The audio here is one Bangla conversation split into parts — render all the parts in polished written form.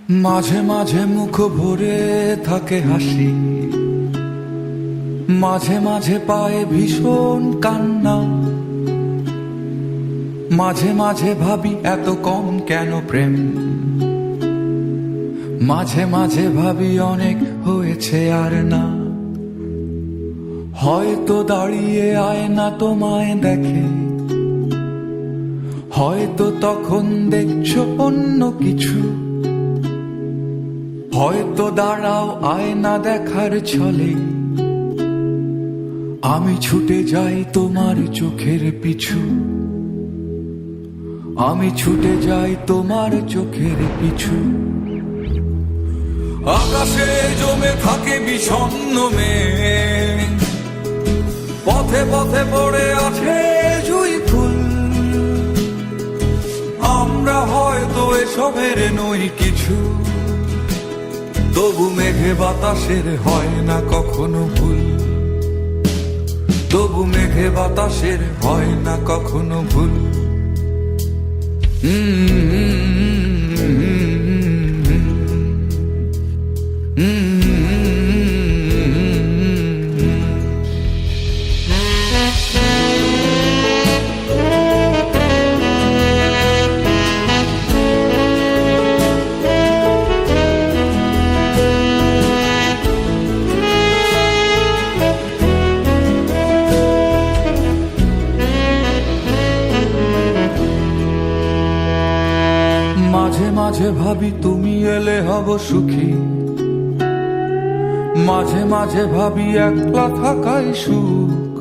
মাঝে মাঝে মুখ ভরে থাকে হাসি, মাঝে মাঝে পায়ে ভীষণ কান্না। মাঝে মাঝে ভাবি এত কম কেন প্রেম, মাঝে মাঝে ভাবি অনেক হয়েছে আর না। হয়তো দাঁড়িয়ে আয়না তোমায় দেখে, হয়তো তখন দেখছো অন্য কিছু। হয়তো দাঁড়াও আয়না দেখার ছলে, আমি ছুটে যাই তোমার চোখের পিছু। আমি ছুটে যাই তোমার চোখের পিছু। আকাশে জমে থাকে বিষণ্ণ মেঘ, পথে পথে পড়ে আছে জুঁই ফুল। আমরা হয়তো এসবের নই কিছু, তবু মেঘে বাতাসের হয় না কখনো ভুল। তবু মেঘে বাতাসের হয় না কখনো ভুল। মাঝে মাঝে ভাবি তুমি এলে হব সুখী, মাঝে মাঝে ভাবি একলা থাকাই সুখ।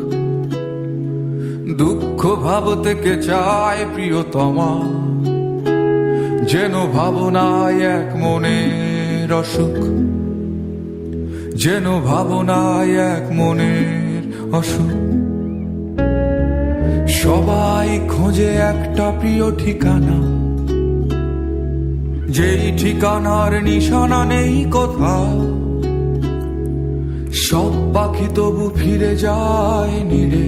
দুঃখ ভাবতে কে চায় প্রিয়তমা, যেন ভাবনায় এক মনের অসুখ। যেন ভাবনায় এক মনের অসুখ। সবাই খোঁজে একটা প্রিয় ঠিকানা, যেই ঠিকানার নিশানা নেই কোথাও। সব পাখি তবু ফিরে যায় নীড়ে,